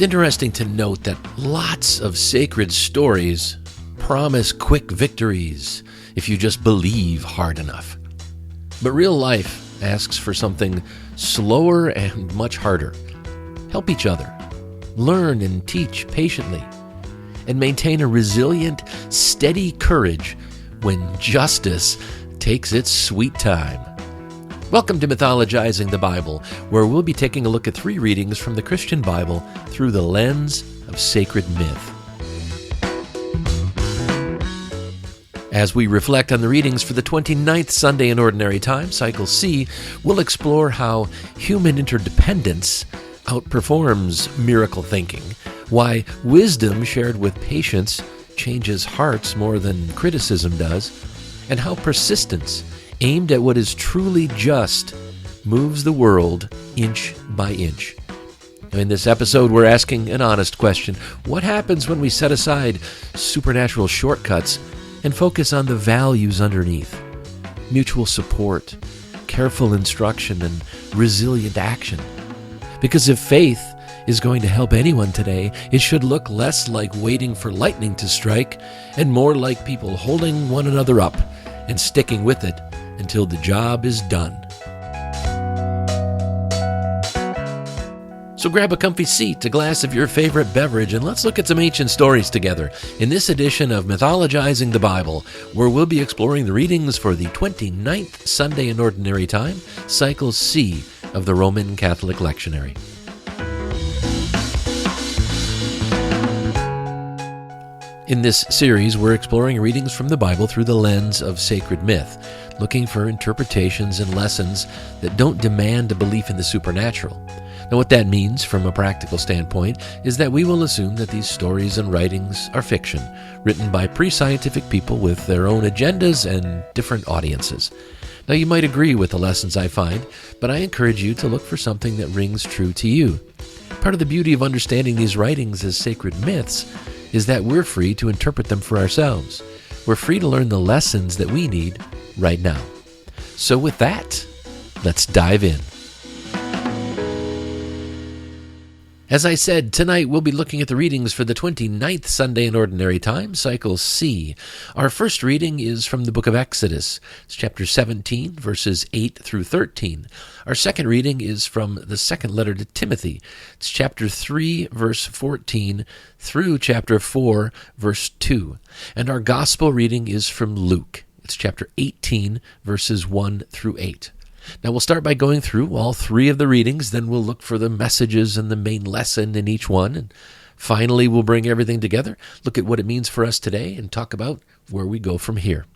It's interesting to note that lots of sacred stories promise quick victories if you just believe hard enough. But real life asks for something slower and much harder. Help each other. Learn and teach patiently. And maintain a resilient, steady courage when justice takes its sweet time. Welcome to Mythologizing the Bible, where we'll be taking a look at 3 readings from the Christian Bible through the lens of sacred myth. As we reflect on the readings for the 29th Sunday in Ordinary Time, Cycle C, we'll explore how human interdependence outperforms miracle thinking, why wisdom shared with patience changes hearts more than criticism does, and how persistence aimed at what is truly just moves the world inch by inch. In this episode, we're asking an honest question. What happens when we set aside supernatural shortcuts and focus on the values underneath? Mutual support, careful instruction, and resilient action. Because if faith is going to help anyone today, it should look less like waiting for lightning to strike and more like people holding one another up and sticking with it until the job is done. So grab a comfy seat, a glass of your favorite beverage, and let's look at some ancient stories together in this edition of Mythologizing the Bible, where we'll be exploring the readings for the 29th Sunday in Ordinary Time, Cycle C of the Roman Catholic Lectionary. In this series, we're exploring readings from the Bible through the lens of sacred myth, looking for interpretations and lessons that don't demand a belief in the supernatural. Now, what that means from a practical standpoint is that we will assume that these stories and writings are fiction, written by pre-scientific people with their own agendas and different audiences. Now, you might agree with the lessons I find, but I encourage you to look for something that rings true to you. Part of the beauty of understanding these writings as sacred myths is that we're free to interpret them for ourselves. We're free to learn the lessons that we need right now. So with that, let's dive in. As I said, tonight we'll be looking at the readings for the 29th Sunday in Ordinary Time, Cycle C. Our first reading is from the book of Exodus. It's chapter 17, verses 8 through 13. Our second reading is from the second letter to Timothy. It's chapter 3, verse 14 through chapter 4, verse 2. And our gospel reading is from Luke. It's chapter 18, verses 1 through 8. Now we'll start by going through all 3 of the readings, then we'll look for the messages and the main lesson in each one, and finally we'll bring everything together, look at what it means for us today, and talk about where we go from here.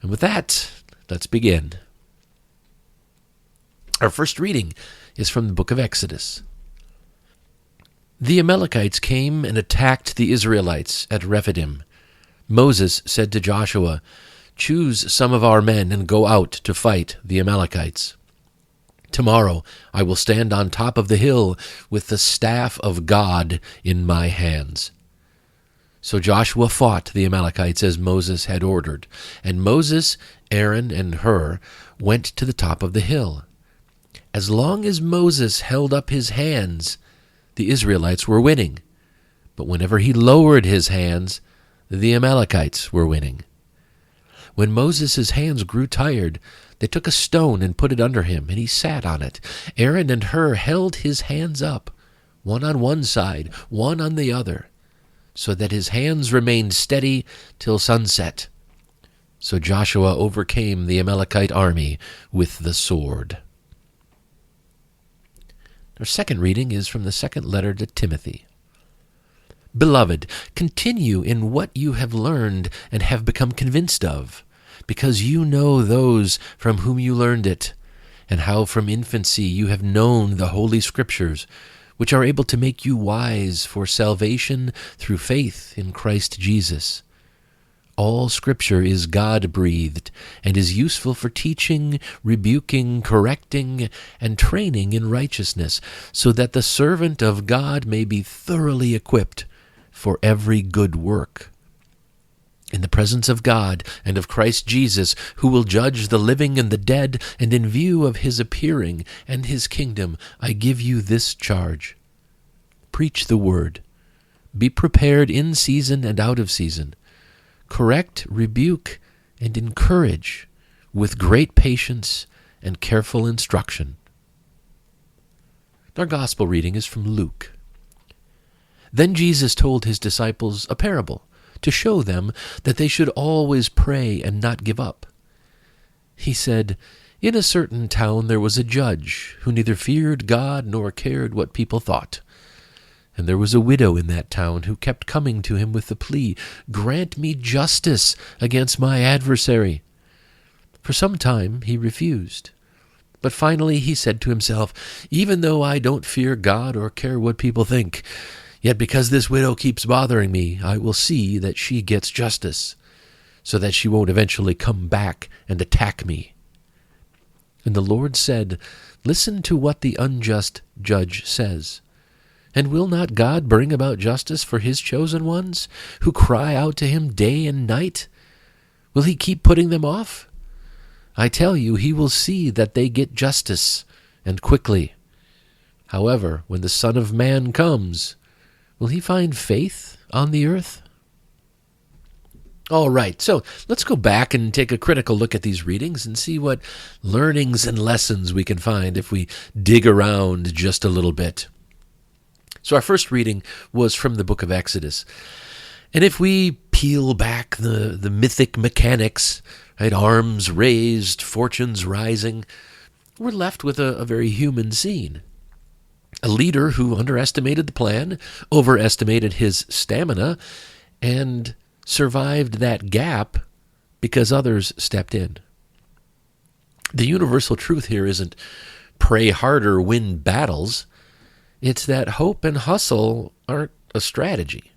And with that, let's begin. Our first reading is from the book of Exodus. The Amalekites came and attacked the Israelites at Rephidim. Moses said to Joshua, "Choose some of our men and go out to fight the Amalekites. Tomorrow I will stand on top of the hill with the staff of God in my hands." So Joshua fought the Amalekites as Moses had ordered, and Moses, Aaron, and Hur went to the top of the hill. As long as Moses held up his hands, the Israelites were winning, but whenever he lowered his hands, the Amalekites were winning. When Moses' hands grew tired, they took a stone and put it under him, and he sat on it. Aaron and Hur held his hands up, one on one side, one on the other, so that his hands remained steady till sunset. So Joshua overcame the Amalekite army with the sword. Our second reading is from the second letter to Timothy. Beloved, continue in what you have learned and have become convinced of, because you know those from whom you learned it, and how from infancy you have known the Holy Scriptures, which are able to make you wise for salvation through faith in Christ Jesus. All Scripture is God-breathed and is useful for teaching, rebuking, correcting, and training in righteousness, so that the servant of God may be thoroughly equipped for every good work. In the presence of God and of Christ Jesus, who will judge the living and the dead, and in view of his appearing and his kingdom, I give you this charge. preach the word. Be prepared in season and out of season. Correct, rebuke, and encourage with great patience and careful instruction. Our gospel reading is from Luke. Then Jesus told his disciples a parable to show them that they should always pray and not give up. He said, "In a certain town there was a judge who neither feared God nor cared what people thought. And there was a widow in that town who kept coming to him with the plea, 'Grant me justice against my adversary.' For some time he refused. But finally he said to himself, 'Even though I don't fear God or care what people think, yet because this widow keeps bothering me, I will see that she gets justice, so that she won't eventually come back and attack me.' And the Lord said, 'Listen to what the unjust judge says. And will not God bring about justice for his chosen ones, who cry out to him day and night? Will he keep putting them off? I tell you, he will see that they get justice, and quickly. However, when the Son of Man comes, will he find faith on the earth?" All right, so let's go back and take a critical look at these readings and see what learnings and lessons we can find if we dig around just a little bit. So our first reading was from the book of Exodus. And if we peel back the mythic mechanics, right, arms raised, fortunes rising, we're left with a very human scene. A leader who underestimated the plan, overestimated his stamina, and survived that gap because others stepped in. The universal truth here isn't pray harder, win battles. It's that hope and hustle aren't a strategy.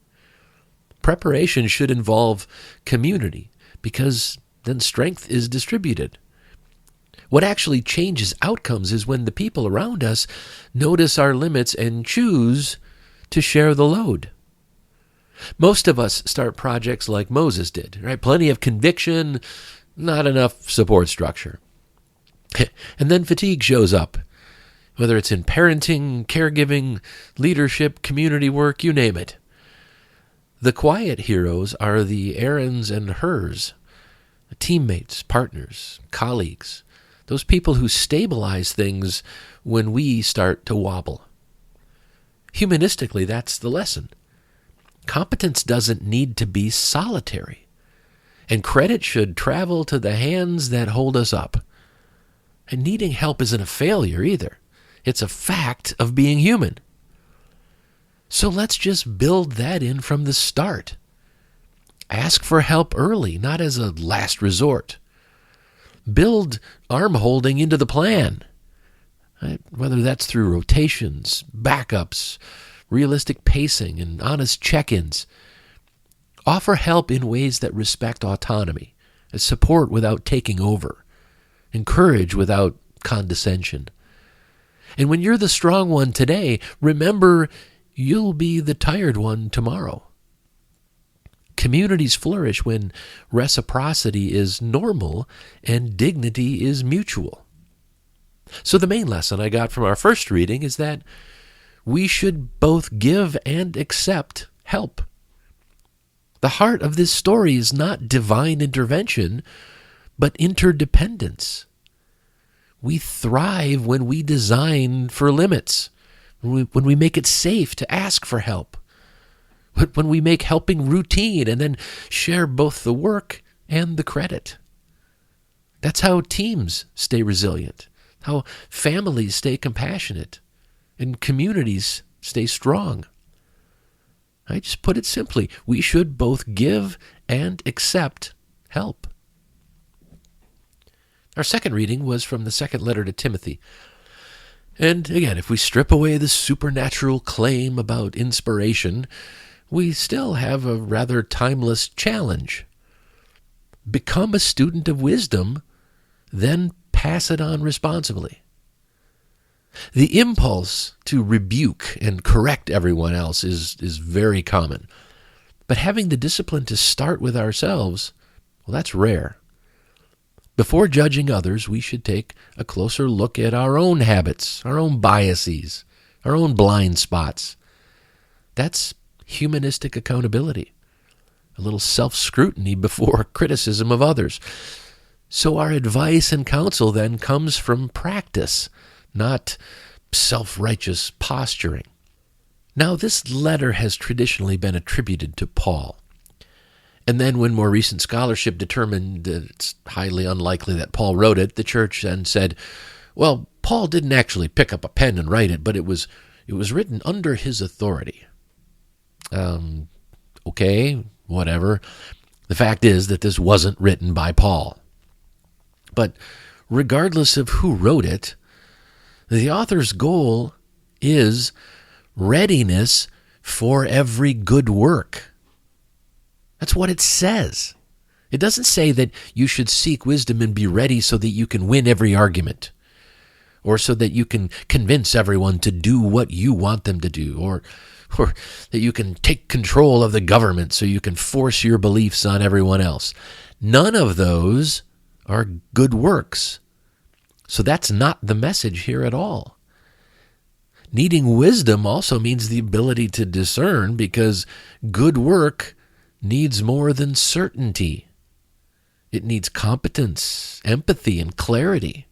Preparation should involve community because then strength is distributed. What actually changes outcomes is when the people around us notice our limits and choose to share the load. Most of us start projects like Moses did, right? Plenty of conviction, not enough support structure. And then fatigue shows up, whether it's in parenting, caregiving, leadership, community work, you name it. The quiet heroes are the Aarons and Hurs, teammates, partners, colleagues, those people who stabilize things when we start to wobble. Humanistically, that's the lesson. Competence doesn't need to be solitary, and credit should travel to the hands that hold us up. And needing help isn't a failure either. It's a fact of being human. So let's just build that in from the start. Ask for help early, not as a last resort. Build arm holding into the plan, right? Whether that's through rotations, backups, realistic pacing, and honest check-ins. Offer help in ways that respect autonomy, support without taking over, encourage without condescension. And when you're the strong one today, remember you'll be the tired one tomorrow. Communities flourish when reciprocity is normal and dignity is mutual. So the main lesson I got from our first reading is that we should both give and accept help. The heart of this story is not divine intervention, but interdependence. We thrive when we design for limits, when we make it safe to ask for help, when we make helping routine and then share both the work and the credit. That's how teams stay resilient, how families stay compassionate, and communities stay strong. I just put it simply, we should both give and accept help. Our second reading was from the second letter to Timothy. And again, if we strip away the supernatural claim about inspiration, we still have a rather timeless challenge. Become a student of wisdom, then pass it on responsibly. The impulse to rebuke and correct everyone else is very common. But having the discipline to start with ourselves, well, that's rare. Before judging others, we should take a closer look at our own habits, our own biases, our own blind spots. That's humanistic accountability, a little self-scrutiny before criticism of others. So our advice and counsel then comes from practice, not self-righteous posturing. Now, this letter has traditionally been attributed to Paul. And then when more recent scholarship determined that it's highly unlikely that Paul wrote it, the church then said, well, Paul didn't actually pick up a pen and write it, but it was written under his authority. Okay, whatever. The fact is that this wasn't written by Paul. But regardless of who wrote it, the author's goal is readiness for every good work. That's what it says. It doesn't say that you should seek wisdom and be ready so that you can win every argument, or so that you can convince everyone to do what you want them to do, or that you can take control of the government so you can force your beliefs on everyone else. None of those are good works. So that's not the message here at all. Needing wisdom also means the ability to discern, because good work needs more than certainty. It needs competence, empathy, and clarity.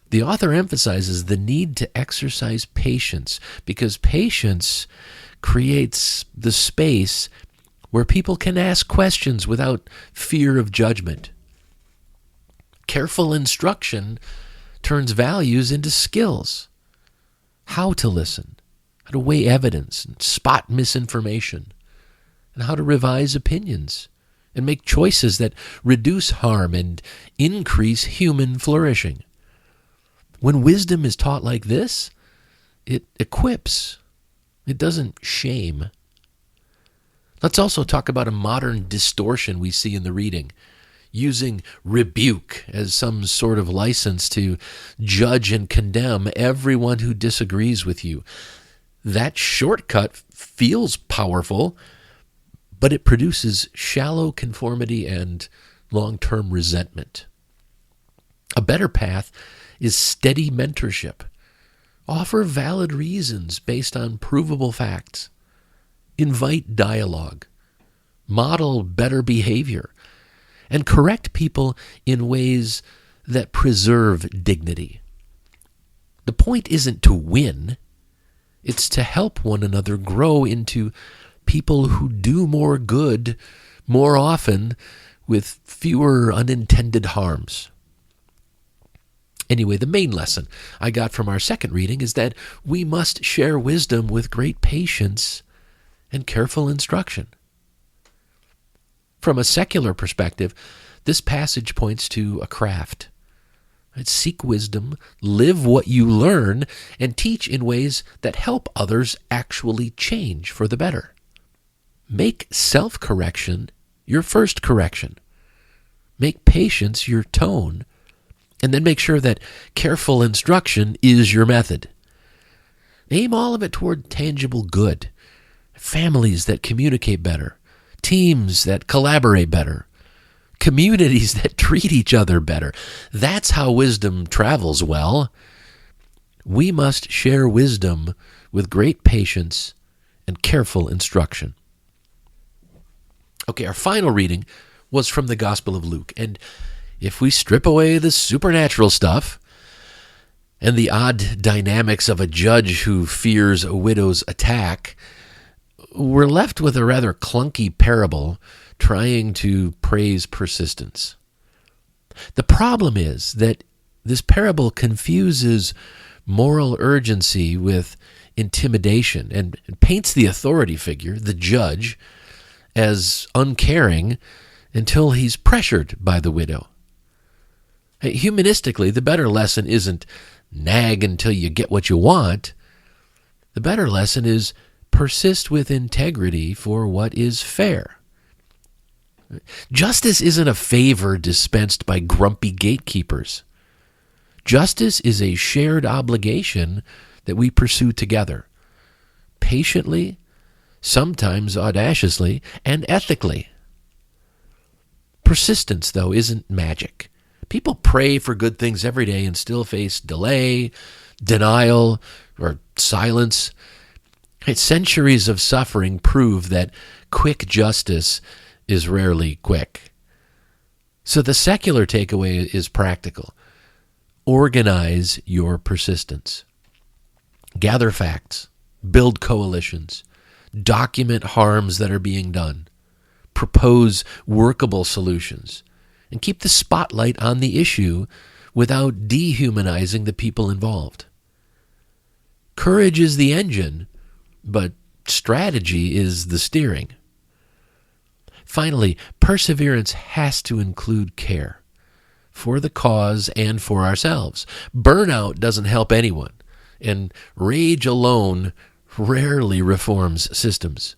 The author emphasizes the need to exercise patience, because patience creates the space where people can ask questions without fear of judgment. Careful instruction turns values into skills. How to listen, how to weigh evidence and spot misinformation, and how to revise opinions and make choices that reduce harm and increase human flourishing. When wisdom is taught like this, it equips. It doesn't shame. Let's also talk about a modern distortion we see in the reading, using rebuke as some sort of license to judge and condemn everyone who disagrees with you. That shortcut feels powerful, but it produces shallow conformity and long-term resentment. A better path is steady mentorship. Offer valid reasons based on provable facts. Invite dialogue. Model better behavior. And correct people in ways that preserve dignity. The point isn't to win. It's to help one another grow into people who do more good more often with fewer unintended harms. Anyway, the main lesson I got from our second reading is that we must share wisdom with great patience and careful instruction. From a secular perspective, this passage points to a craft. Seek wisdom, live what you learn, and teach in ways that help others actually change for the better. Make self-correction your first correction. Make patience your tone, and then make sure that careful instruction is your method. Aim all of it toward tangible good. Families that communicate better. Teams that collaborate better. Communities that treat each other better. That's how wisdom travels well. We must share wisdom with great patience and careful instruction. Okay, our final reading was from the Gospel of Luke. And if we strip away the supernatural stuff and the odd dynamics of a judge who fears a widow's attack, we're left with a rather clunky parable trying to praise persistence. The problem is that this parable confuses moral urgency with intimidation and paints the authority figure, the judge, as uncaring until he's pressured by the widow. Humanistically, the better lesson isn't nag until you get what you want. The better lesson is persist with integrity for what is fair. Justice isn't a favor dispensed by grumpy gatekeepers. Justice is a shared obligation that we pursue together, patiently, sometimes audaciously, and ethically. Persistence, though, isn't magic. People pray for good things every day and still face delay, denial, or silence. Right? Centuries of suffering prove that quick justice is rarely quick. So the secular takeaway is practical. Organize your persistence. Gather facts. Build coalitions. Document harms that are being done. Propose workable solutions. And keep the spotlight on the issue without dehumanizing the people involved. Courage is the engine, but strategy is the steering. Finally, perseverance has to include care for the cause and for ourselves. Burnout doesn't help anyone, and rage alone rarely reforms systems.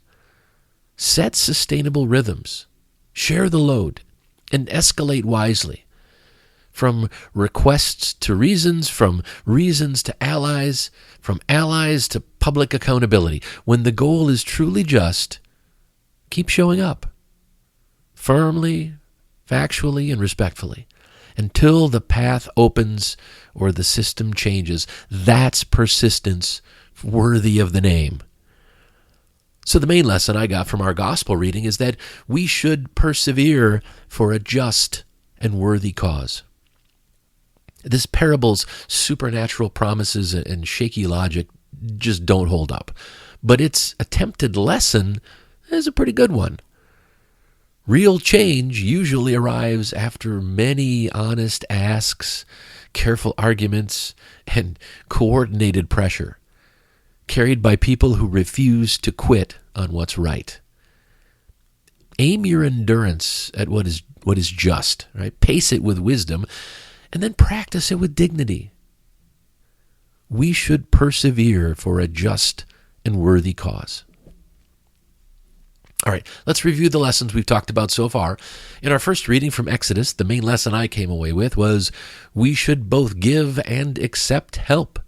Set sustainable rhythms, share the load, and escalate wisely. From requests to reasons, from reasons to allies, from allies to public accountability. When the goal is truly just, keep showing up. Firmly, factually, and respectfully. Until the path opens or the system changes. That's persistence worthy of the name. So the main lesson I got from our gospel reading is that we should persevere for a just and worthy cause. This parable's supernatural promises and shaky logic just don't hold up. But its attempted lesson is a pretty good one. Real change usually arrives after many honest asks, careful arguments, and coordinated pressure, carried by people who refuse to quit on what's right. Aim your endurance at what is just, right? Pace it with wisdom, and then practice it with dignity. We should persevere for a just and worthy cause. All right, let's review the lessons we've talked about so far. In our first reading from Exodus, the main lesson I came away with was we should both give and accept help.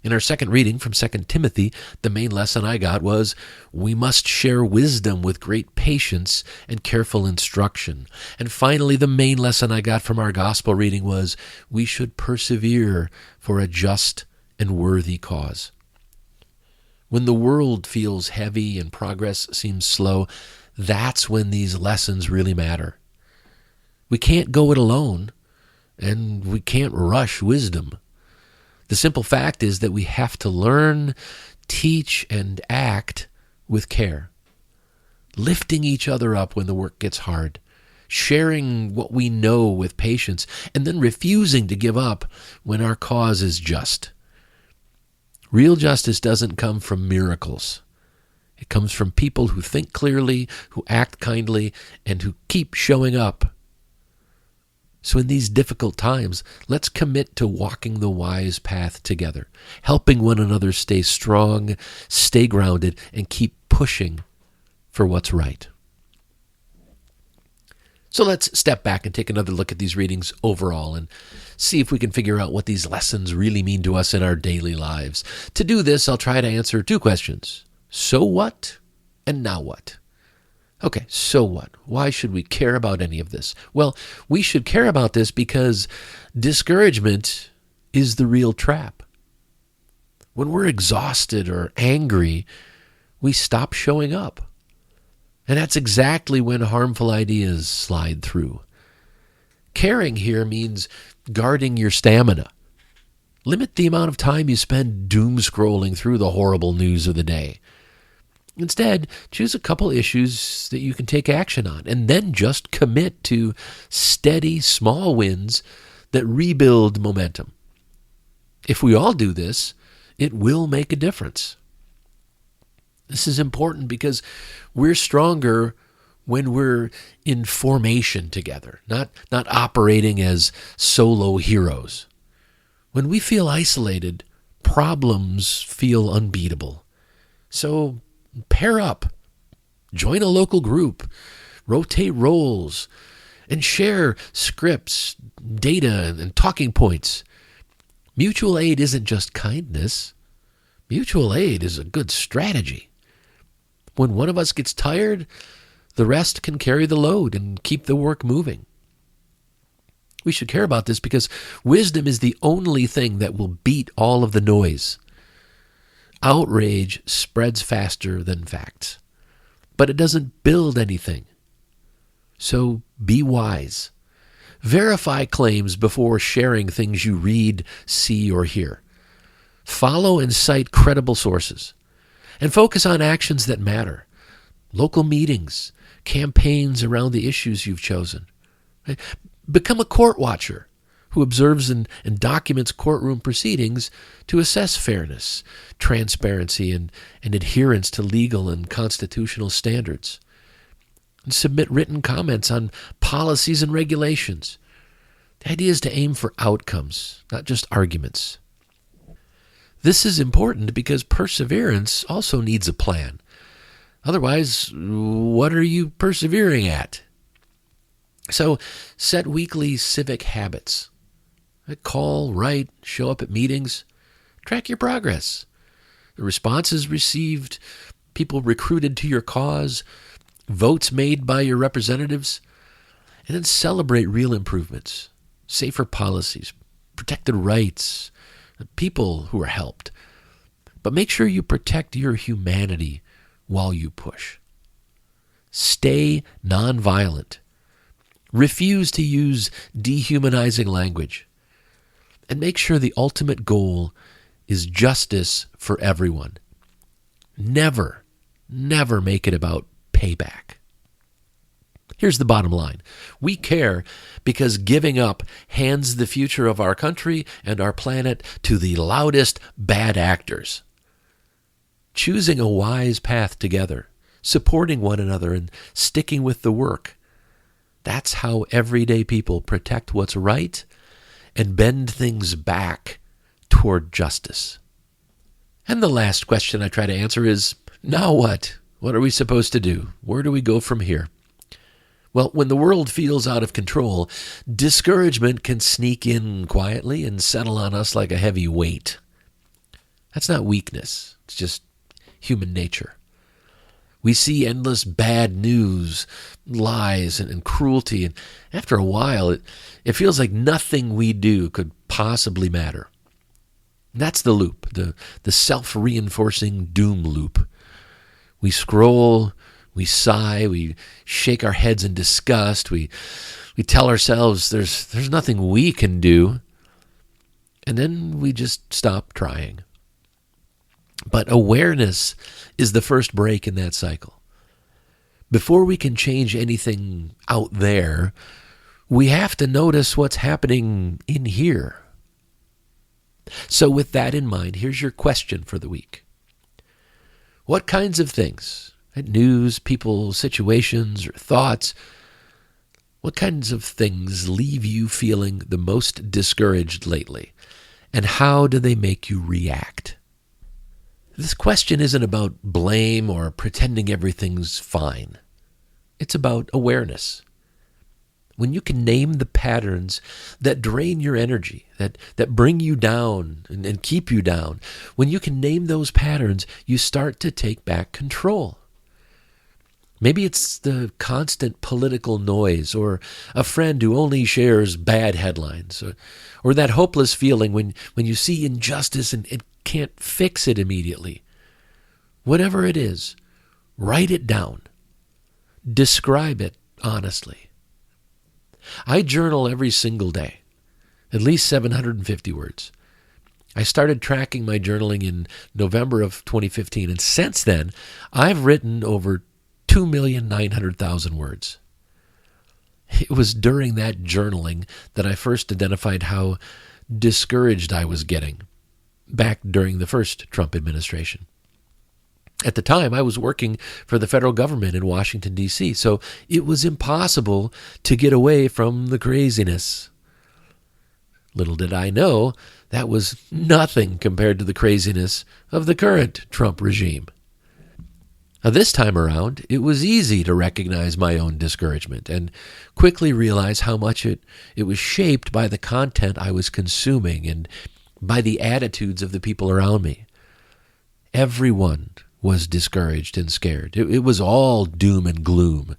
In our second reading from 2 Timothy, the main lesson I got was we must share wisdom with great patience and careful instruction. And finally, the main lesson I got from our gospel reading was we should persevere for a just and worthy cause. When the world feels heavy and progress seems slow, that's when these lessons really matter. We can't go it alone, and we can't rush wisdom. The simple fact is that we have to learn, teach, and act with care, lifting each other up when the work gets hard, sharing what we know with patience, and then refusing to give up when our cause is just. Real justice doesn't come from miracles. It comes from people who think clearly, who act kindly, and who keep showing up. So in these difficult times, let's commit to walking the wise path together, helping one another stay strong, stay grounded, and keep pushing for what's right. So let's step back and take another look at these readings overall and see if we can figure out what these lessons really mean to us in our daily lives. To do this, I'll try to answer two questions. So what and now what? Okay, so what? Why should we care about any of this? Well, we should care about this because discouragement is the real trap. When we're exhausted or angry, we stop showing up. And that's exactly when harmful ideas slide through. Caring here means guarding your stamina. Limit the amount of time you spend doom scrolling through the horrible news of the day. Instead, choose a couple issues that you can take action on, and then just commit to steady, small wins that rebuild momentum. If we all do this, it will make a difference. This is important because we're stronger when we're in formation together, not operating as solo heroes. When we feel isolated, problems feel unbeatable. So pair up, join a local group, rotate roles, and share scripts, data, and talking points. Mutual aid isn't just kindness. Mutual aid is a good strategy. When one of us gets tired, the rest can carry the load and keep the work moving. We should care about this because wisdom is the only thing that will beat all of the noise. Outrage spreads faster than facts, but it doesn't build anything. So be wise. Verify claims before sharing things you read, see, or hear. Follow and cite credible sources. And focus on actions that matter. Local meetings, campaigns around the issues you've chosen. Become a court watcher who observes and documents courtroom proceedings to assess fairness, transparency, and adherence to legal and constitutional standards. And submit written comments on policies and regulations. The idea is to aim for outcomes, not just arguments. This is important because perseverance also needs a plan. Otherwise, what are you persevering at? So, set weekly civic habits. Call, write, show up at meetings. Track your progress. The responses received, people recruited to your cause, votes made by your representatives, and then celebrate real improvements, safer policies, protected rights, the people who are helped. But make sure you protect your humanity while you push. Stay nonviolent. Refuse to use dehumanizing language. And make sure the ultimate goal is justice for everyone. Never, never make it about payback. Here's the bottom line. We care because giving up hands the future of our country and our planet to the loudest bad actors. Choosing a wise path together, supporting one another, and sticking with the work. That's how everyday people protect what's right and bend things back toward justice. And the last question I try to answer is, now what? What are we supposed to do? Where do we go from here? Well, when the world feels out of control, discouragement can sneak in quietly and settle on us like a heavy weight. That's not weakness. It's just human nature. We see endless bad news, lies, and cruelty, and after a while, it feels like nothing we do could possibly matter. And that's the loop, the self-reinforcing doom loop. We scroll, we sigh, we shake our heads in disgust, we tell ourselves there's nothing we can do, and then we just stop trying. But awareness is the first break in that cycle. Before we can change anything out there, we have to notice what's happening in here. So with that in mind, here's your question for the week. What kinds of things, news, people, situations, or thoughts, what kinds of things leave you feeling the most discouraged lately? And how do they make you react? This question isn't about blame or pretending everything's fine. It's about awareness. When you can name the patterns that drain your energy, that bring you down and keep you down, when you can name those patterns, you start to take back control. Maybe it's the constant political noise, or a friend who only shares bad headlines, or that hopeless feeling when you see injustice and can't fix it immediately. Whatever it is, write it down. Describe it honestly. I journal every single day, at least 750 words. I started tracking my journaling in November of 2015, and since then, I've written over 2,900,000 words. It was during that journaling that I first identified how discouraged I was getting, back during the first Trump administration. At the time, I was working for the federal government in Washington, D.C., so it was impossible to get away from the craziness. Little did I know, that was nothing compared to the craziness of the current Trump regime. Now, this time around, it was easy to recognize my own discouragement and quickly realize how much it was shaped by the content I was consuming and by the attitudes of the people around me. Everyone was discouraged and scared. It was all doom and gloom,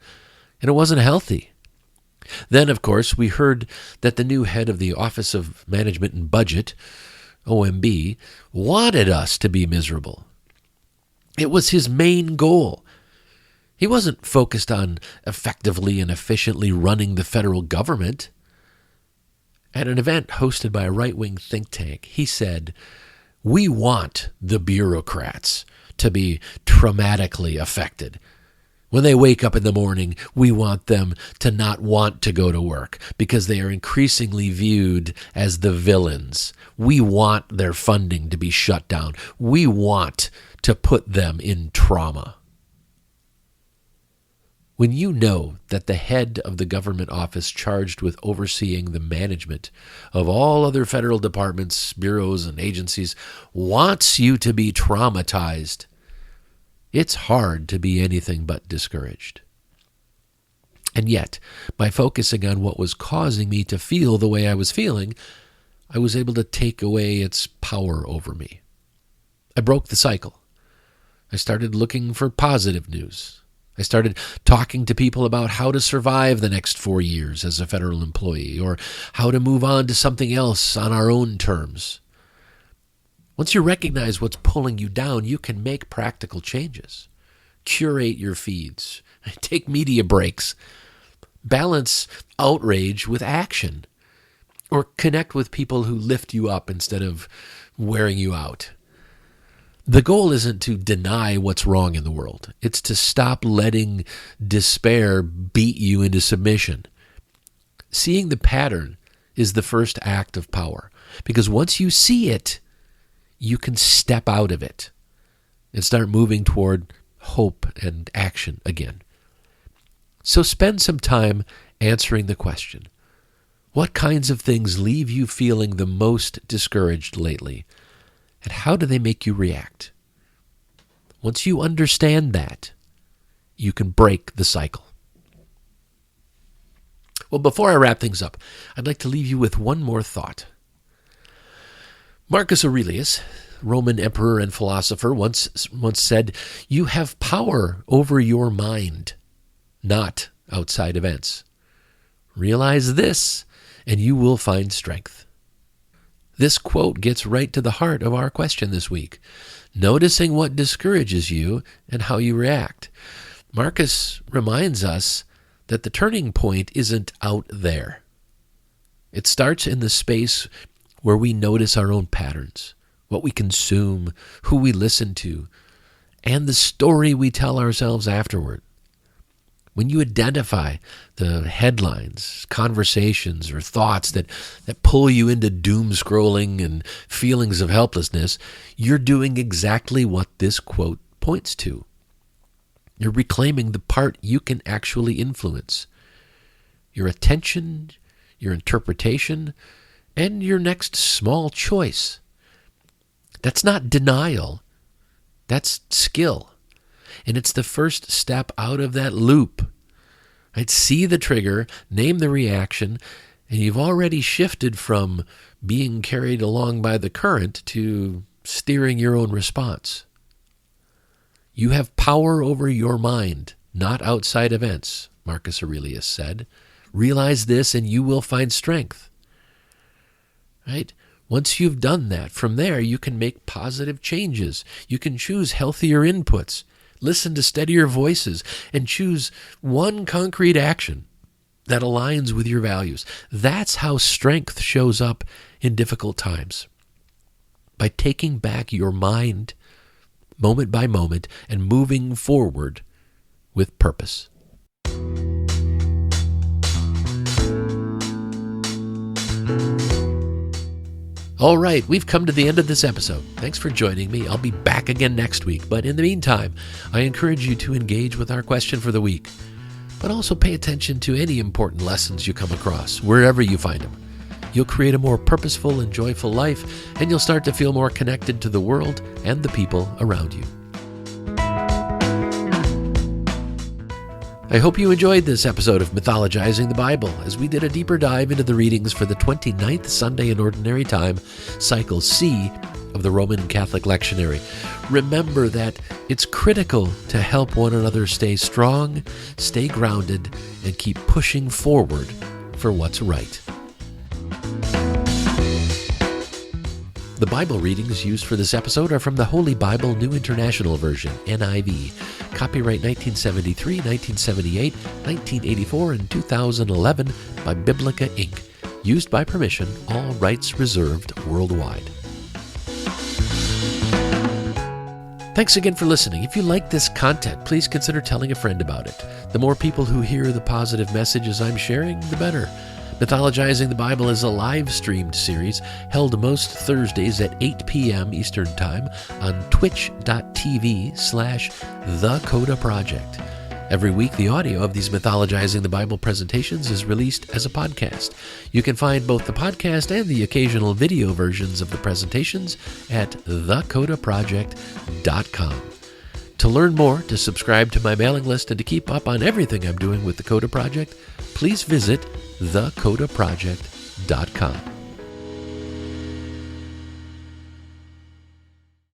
and it wasn't healthy. Then, of course, we heard that the new head of the Office of Management and Budget, OMB, wanted us to be miserable. It was his main goal. He wasn't focused on effectively and efficiently running the federal government. At an event hosted by a right-wing think tank, he said, "We want the bureaucrats to be traumatically affected. When they wake up in the morning, we want them to not want to go to work because they are increasingly viewed as the villains. We want their funding to be shut down. We want to put them in trauma." When you know that the head of the government office charged with overseeing the management of all other federal departments, bureaus, and agencies wants you to be traumatized, it's hard to be anything but discouraged. And yet, by focusing on what was causing me to feel the way I was feeling, I was able to take away its power over me. I broke the cycle. I started looking for positive news. I started talking to people about how to survive the next 4 years as a federal employee, or how to move on to something else on our own terms. Once you recognize what's pulling you down, you can make practical changes. Curate your feeds. Take media breaks. Balance outrage with action. Or connect with people who lift you up instead of wearing you out. The goal isn't to deny what's wrong in the world. It's to stop letting despair beat you into submission. Seeing the pattern is the first act of power, because once you see it, you can step out of it and start moving toward hope and action again. So spend some time answering the question, what kinds of things leave you feeling the most discouraged lately? And how do they make you react? Once you understand that, you can break the cycle. Well, before I wrap things up, I'd like to leave you with one more thought. Marcus Aurelius, Roman emperor and philosopher, once said, "You have power over your mind, not outside events. Realize this, and you will find strength." This quote gets right to the heart of our question this week, noticing what discourages you and how you react. Marcus reminds us that the turning point isn't out there. It starts in the space where we notice our own patterns, what we consume, who we listen to, and the story we tell ourselves afterward. When you identify the headlines, conversations, or thoughts that pull you into doom scrolling and feelings of helplessness, you're doing exactly what this quote points to. You're reclaiming the part you can actually influence. Your attention, your interpretation, and your next small choice. That's not denial. That's skill. And it's the first step out of that loop. Right? See the trigger, name the reaction, and you've already shifted from being carried along by the current to steering your own response. You have power over your mind, not outside events, Marcus Aurelius said. Realize this and you will find strength. Right? Once you've done that, from there you can make positive changes. You can choose healthier inputs. Listen to steadier voices and choose one concrete action that aligns with your values. That's how strength shows up in difficult times. By taking back your mind moment by moment and moving forward with purpose. All right, we've come to the end of this episode. Thanks for joining me. I'll be back again next week. But in the meantime, I encourage you to engage with our question for the week. But also pay attention to any important lessons you come across, wherever you find them. You'll create a more purposeful and joyful life, and you'll start to feel more connected to the world and the people around you. I hope you enjoyed this episode of Mythologizing the Bible as we did a deeper dive into the readings for the 29th Sunday in Ordinary Time, Cycle C of the Roman Catholic Lectionary. Remember that it's critical to help one another stay strong, stay grounded, and keep pushing forward for what's right. The Bible readings used for this episode are from the Holy Bible New International Version, NIV. Copyright 1973, 1978, 1984, and 2011 by Biblica Inc. Used by permission, all rights reserved worldwide. Thanks again for listening. If you like this content, please consider telling a friend about it. The more people who hear the positive messages I'm sharing, the better. Mythologizing the Bible is a live-streamed series held most Thursdays at 8 p.m. Eastern Time on twitch.tv/thecodaproject. Every week, the audio of these Mythologizing the Bible presentations is released as a podcast. You can find both the podcast and the occasional video versions of the presentations at thecodaproject.com. To learn more, to subscribe to my mailing list, and to keep up on everything I'm doing with the Coda Project, please visit thecodaproject.com.